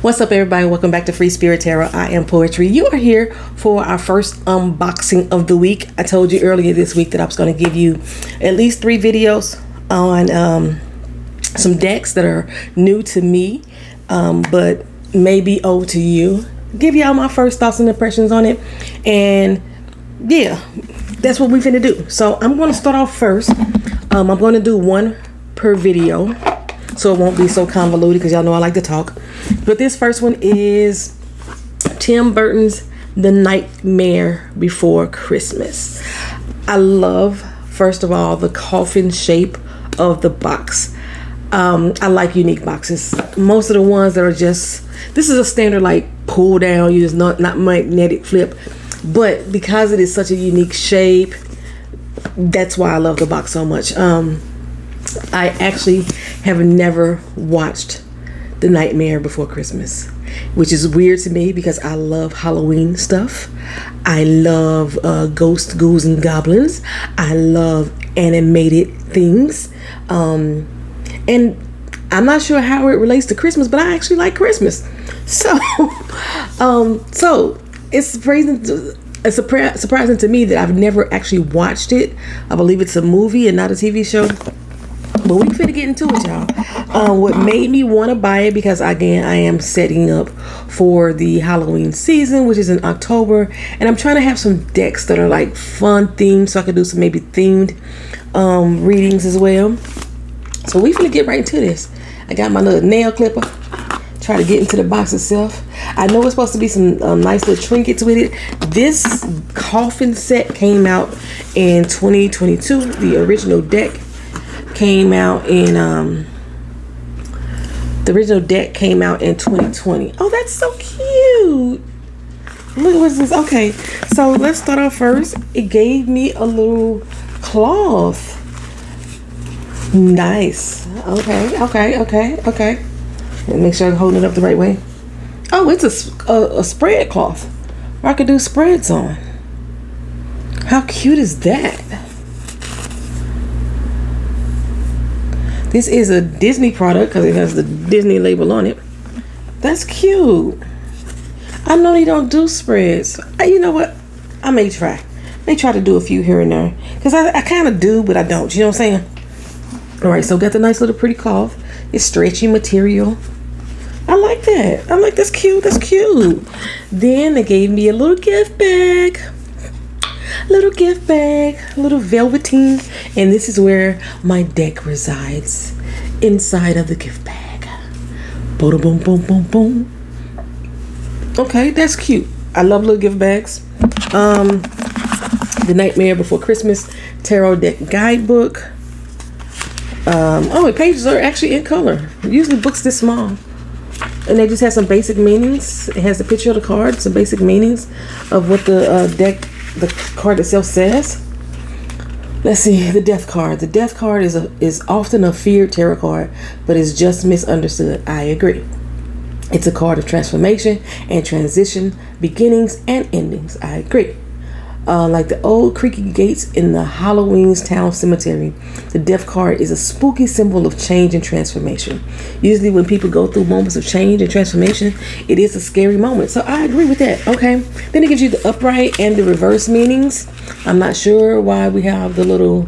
What's up, everybody? Welcome back to Free Spirit Tarot. I am Poetry. You are here for our first unboxing of the week. I told you earlier this week that I was going to give you at least 3 videos on some decks that are new to me, but maybe old to you. Give y'all my first thoughts and impressions on it. And yeah, that's what we finna do. So I'm going to start off first. I'm going to do 1 per video, so it won't be so convoluted because y'all know I like to talk. But this first one is Tim Burton's The Nightmare Before Christmas. I love, first of all, the coffin shape of the box. I like unique boxes. Most of the ones that are just, this is a standard like pull down, you just not magnetic flip. But because it is such a unique shape, that's why I love the box so much. I actually have never watched The Nightmare Before Christmas, which is weird to me because I love Halloween stuff. I love ghosts, ghouls, and goblins. I love animated things. And I'm not sure how it relates to Christmas, but I actually like Christmas. So, so it's surprising to me that I've never actually watched it. I believe it's a movie and not a TV show. But we finna get into it, y'all. What made me want to buy it, because again, I am setting up for the Halloween season, which is in October, and I'm trying to have some decks that are like fun themed, so I could do some maybe themed readings as well. So we finna get right into this. I got my little nail clipper. Try to get into the box itself. I know it's supposed to be some nice little trinkets with it. This coffin set came out in 2022. The original deck came out in the original deck came out in 2020. Oh, that's so cute. Look, what's this? Okay, so let's start off first. It gave me a little cloth. Nice. Okay. Make sure I'm holding it up the right way. Oh, it's a spread cloth where I could do spreads on. How cute is that? This is a Disney product because it has the Disney label on it. That's cute. I know they don't do spreads. You know what? I may try. To do a few here and there. Because I kind of do, but I don't. You know what I'm saying? Alright, so got the nice little pretty cloth. It's stretchy material. I like that. I'm like, that's cute. Then they gave me a little gift bag. Little velveteen, and this is where my deck resides, inside of the gift bag. Boom, boom, boom, boom, boom. Okay, that's cute. I love little gift bags. The Nightmare Before Christmas Tarot Deck Guidebook. The pages are actually in color. Usually books this small. And they just have some basic meanings. It has a picture of the card, some basic meanings of what the card itself says. Let's see, the Death card. The Death card is often a feared tarot card, but is just misunderstood. I agree. It's a card of transformation and transition, beginnings and endings. I agree. Like the old creaky gates in the Halloween's town cemetery, the Death card is a spooky symbol of change and transformation. Usually when people go through moments of change and transformation, it is a scary moment. So I agree with that. Okay. Then it gives you the upright and the reverse meanings. I'm not sure why we have the little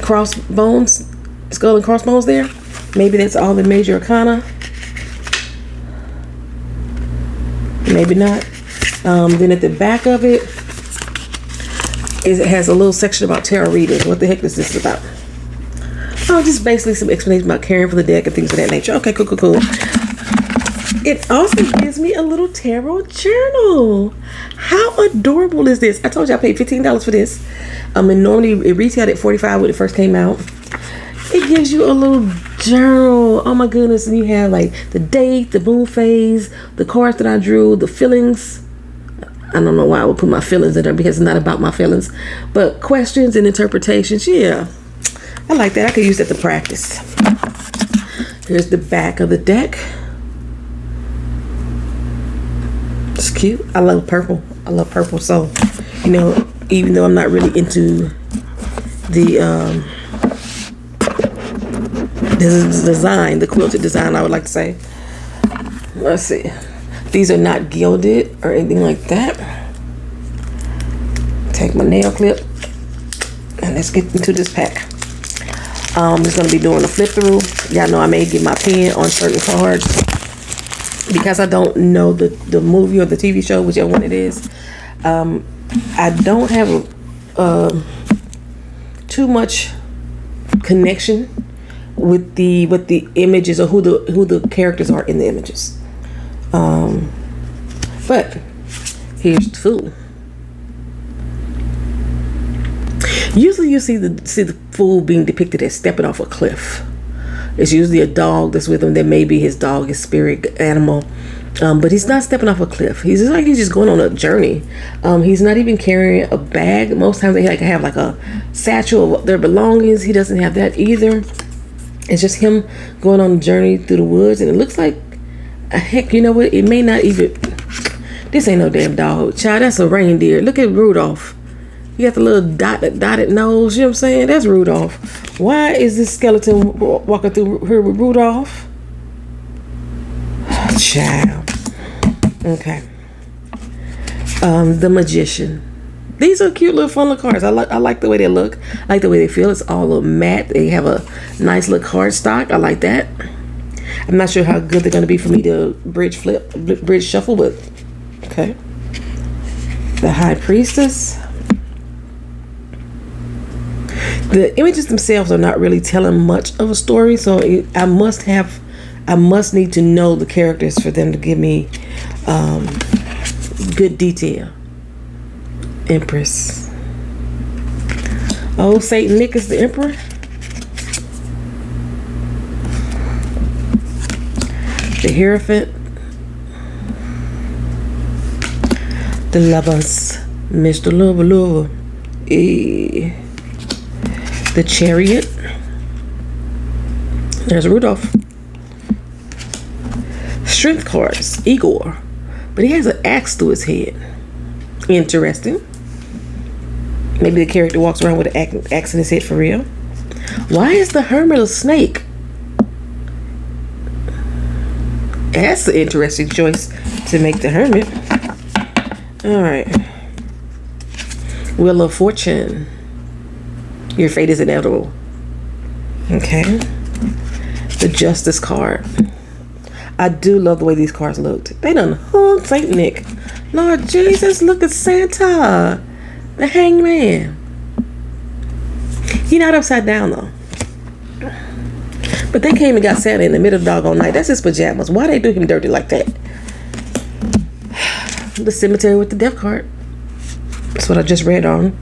crossbones, skull and crossbones there. Maybe that's all the major arcana. Maybe not. Then at the back of it has a little section about tarot readers. What the heck is this about? Oh, just basically some explanation about caring for the deck and things of that nature. Okay, cool. It also gives me a little tarot journal. How adorable is this? I told you I paid $15 for this. And normally it retailed at $45 when it first came out. It gives you a little journal. Oh my goodness. And you have like the date, the moon phase, the cards that I drew, the feelings. I don't know why I would put my feelings in there because it's not about my feelings. But questions and interpretations, yeah. I like that. I could use that to practice. Here's the back of the deck. It's cute. I love purple. So, you know, even though I'm not really into the this is the design, the quilted design, I would like to say. let's see. These are not gilded or anything like that. Take my nail clip and let's get into this pack. I'm just going to be doing a flip through. Y'all know I may get my pen on certain cards because I don't know the movie or the TV show, whichever one it is. I don't have too much connection with the images or who the characters are in the images. But here's the fool. Usually you see the fool being depicted as stepping off a cliff. It's usually a dog that's with him. That may be his dog, his spirit animal. But he's not stepping off a cliff. He's just going on a journey. He's not even carrying a bag. Most times they have like a satchel of their belongings. He doesn't have that either. It's just him going on a journey through the woods. And it looks like, heck, you know what? It may not even... This ain't no damn dog. Child, that's a reindeer. Look at Rudolph. You got the little dotted nose. You know what I'm saying? That's Rudolph. Why is this skeleton walking through here with Rudolph? Child. Okay. The Magician. These are cute little fun little cards. I like the way they look. I like the way they feel. It's all a little matte. They have a nice little card stock. I like that. I'm not sure how good they're going to be for me to bridge shuffle, but okay. The High Priestess. The images themselves are not really telling much of a story, so I must need to know the characters for them to give me good detail. Empress. Oh, Saint Nick is the Emperor. The Hierophant. The Lovers. Mr. Lover. The Chariot. There's Rudolph. Strength cards. Igor. But he has an axe through his head. Interesting. Maybe the character walks around with an axe in his head for real. Why is the Hermit a snake? That's an interesting choice to make the Hermit. Alright. Wheel of Fortune. Your fate is inevitable. Okay. The Justice card. I do love the way these cards looked. They done hung Saint Nick. Lord Jesus, look at Santa. The Hangman. He not upside down though. But they came and got Santa in the middle of the doggone night. That's his pajamas. Why they do him dirty like that? The Cemetery with the Death card. That's what I just read on.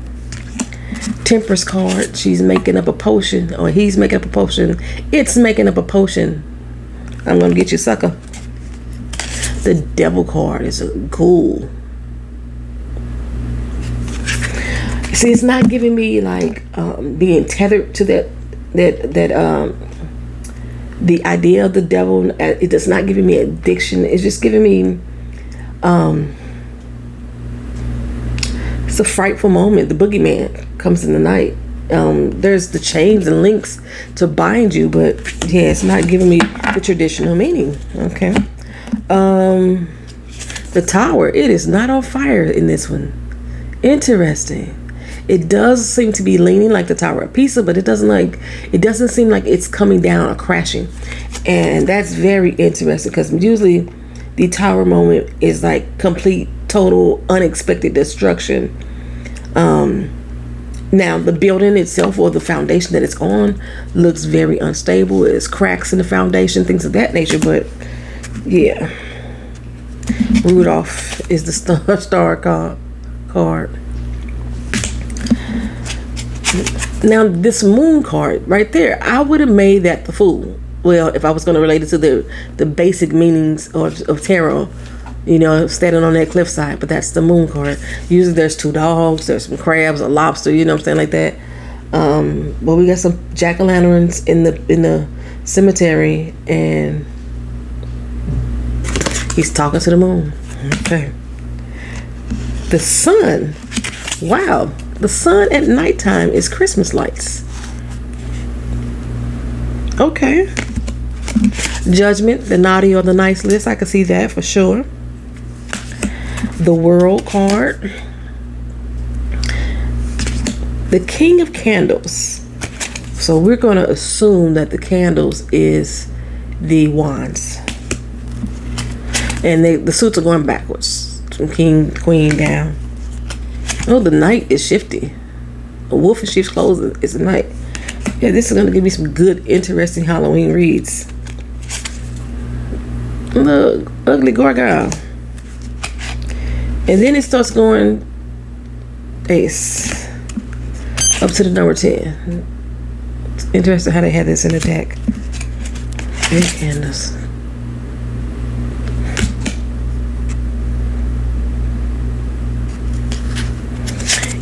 Temperance card. She's making up a potion. Or he's making up a potion. It's making up a potion. I'm gonna get you, sucker. The Devil card is a ghoul. See, it's not giving me like being tethered to that the idea of the devil. It does not giving me addiction. It's just giving me it's a frightful moment. The boogeyman comes in the night. There's the chains and links to bind you, but yeah, it's not giving me the traditional meaning. Okay. The Tower, it is not on fire in this one. Interesting. It does seem to be leaning like the Tower of Pisa, but it doesn't seem like it's coming down or crashing. And that's very interesting because usually the Tower moment is like complete, total, unexpected destruction. Now the building itself or the foundation that it's on looks very unstable. There's cracks in the foundation, things of that nature, but yeah. Rudolph is the star card. Now this moon card right there, I would have made that the Fool. Well, if I was going to relate it to the basic meanings of tarot, you know, standing on that cliffside, but that's the moon card. Usually there's two dogs, there's some crabs, a lobster, you know what I'm saying, like that. But we got some jack-o'-lanterns in the cemetery, and he's talking to the moon. Okay. The sun. Wow. The sun at nighttime is Christmas lights. Okay. Judgment, the naughty or the nice list. I can see that for sure. The World card. The King of Candles. So we're going to assume that the candles is the wands. And the suits are going backwards. From king, queen down. Oh, the knight is shifty. A wolf in sheep's clothing is a knight. Yeah, this is going to give me some good, interesting Halloween reads. Look, ugly gargoyle. And then it starts going ace. Up to the number 10. It's interesting how they had this in the deck. Big candles.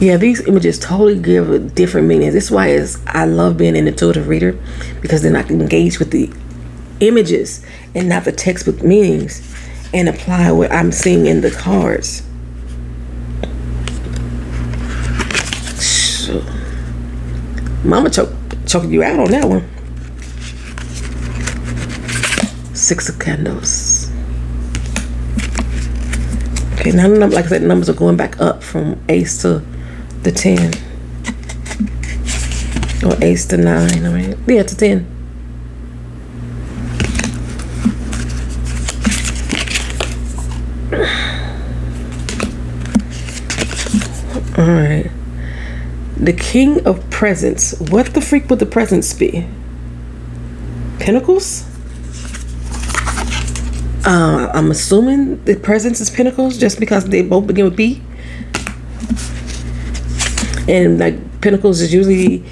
Yeah, these images totally give a different meaning. This is why I love being an intuitive reader, because then I can engage with the images and not the textbook meanings and apply what I'm seeing in the cards. So, Mama choking you out on that one. 6 of candles. Okay, now like I said, numbers are going back up from ace to the 10. Or ace to 9. I mean, yeah, to 10. All right. The King of Presents. What the freak would the presents be? Pentacles? I'm assuming the presents is pentacles just because they both begin with P. And like pentacles is usually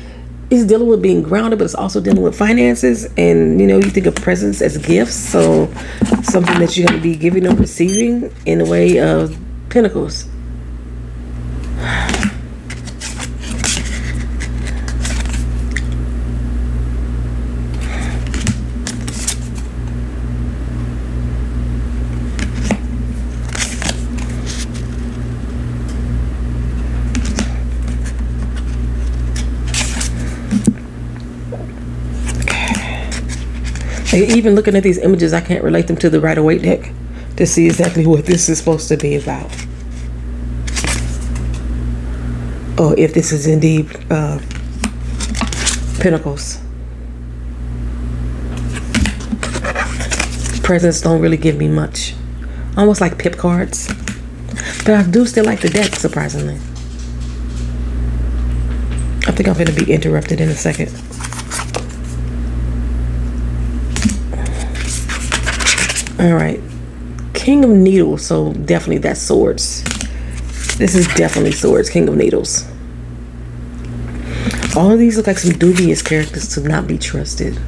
dealing with being grounded, but it's also dealing with finances. And you think of presents as gifts, so something that you're going to be giving or receiving in the way of pentacles. Even looking at these images, I can't relate them to the Rider-Waite deck to see exactly what this is supposed to be about. Or if this is indeed Pentacles. Presents don't really give me much. Almost like pip cards. But I do still like the deck, surprisingly. I think I'm going to be interrupted in a second. All right, King of Needles, so definitely that's swords. This is definitely swords, King of Needles. All of these look like some dubious characters to not be trusted.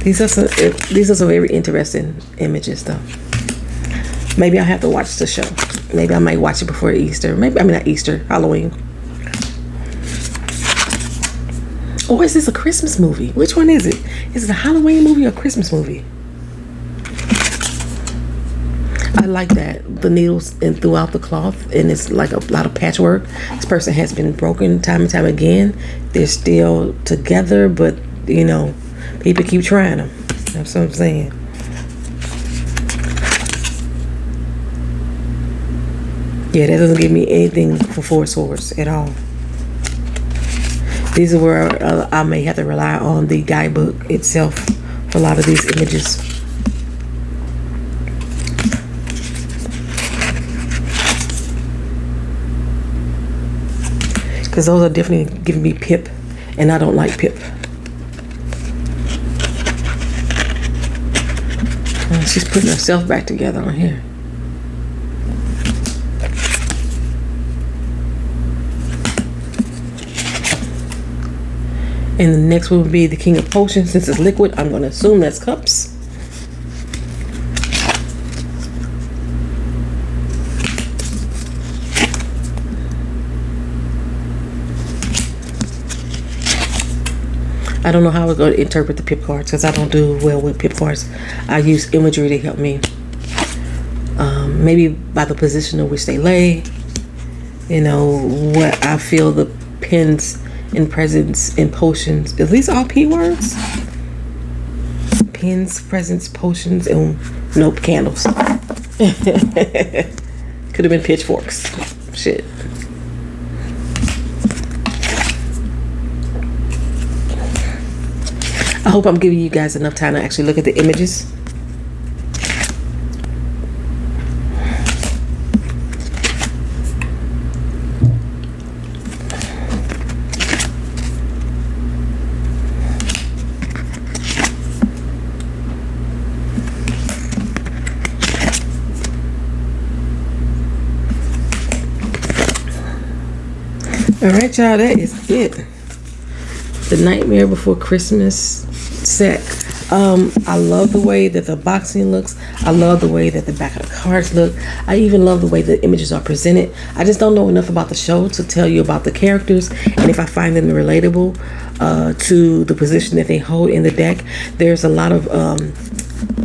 These are some very interesting images, though. Maybe I'll have to watch the show. Maybe I might watch it before Easter. Not Easter, Halloween. Or is this a Christmas movie? Which one is it? Is it a Halloween movie or a Christmas movie? I like that. The needles throughout the cloth, and it's like a lot of patchwork. This person has been broken time and time again. They're still together, but people keep trying them. That's what I'm saying. Yeah, that doesn't give me anything for 4 swords at all. These are where I may have to rely on the guidebook itself for a lot of these images. Because those are definitely giving me pip, and I don't like pip. She's putting herself back together on here. And the next one would be the King of Potions. Since it's liquid, I'm going to assume that's cups. I don't know how I was going to interpret the pip cards because I don't do well with pip cards. I use imagery to help me. Maybe by the position in which they lay. What I feel the pins and presents and potions. At least all P words. Pins, presents, potions, and nope, candles. Could have been pitchforks. Shit. I hope I'm giving you guys enough time to actually look at the images. All right, y'all, that is it. The Nightmare Before Christmas set. I love the way that the boxing looks. I love the way that the back of the cards look. I even love the way the images are presented. I just don't know enough about the show to tell you about the characters and if I find them relatable to the position that they hold in the deck. There's a lot of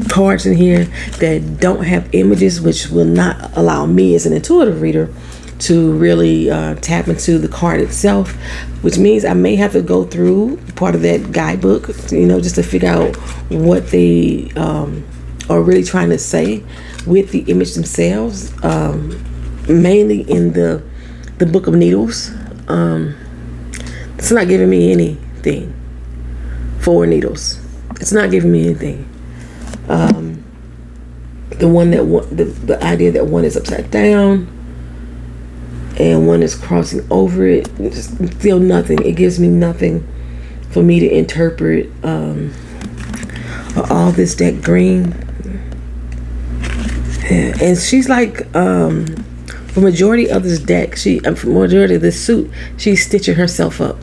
cards in here that don't have images, which will not allow me as an intuitive reader to really tap into the card itself, which means I may have to go through part of that guidebook, just to figure out what they are really trying to say with the image themselves, mainly in the Book of Needles. It's not giving me anything. 4 needles. It's not giving me anything. The idea that one is upside down and one is crossing over it, just feel nothing. It gives me nothing for me to interpret all this deck green. And she's like, for majority of this deck, for majority of this suit, she's stitching herself up.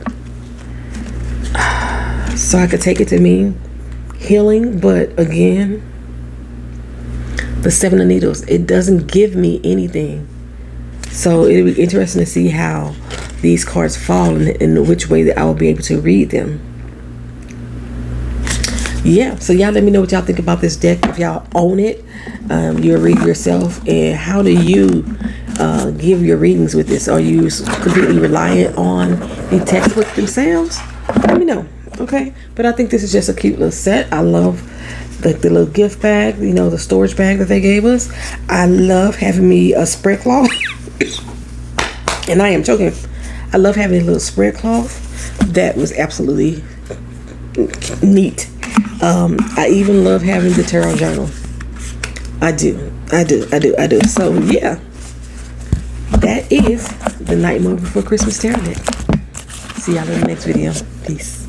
So I could take it to mean healing, but again, the 7 of Needles, it doesn't give me anything. So it'll be interesting to see how these cards fall and in which way that I will be able to read them. Yeah, so y'all let me know what y'all think about this deck. If y'all own it, you'll read yourself. And how do you give your readings with this? Are you completely reliant on the textbook themselves? Let me know, okay? But I think this is just a cute little set. I love the little gift bag, the storage bag that they gave us. I love having me a spread cloth. And I am joking. I love having a little spread cloth. That was absolutely neat. I even love having the tarot journal. I do. So yeah, that is the Nightmare Before Christmas tarot deck. See y'all in the next video. Peace.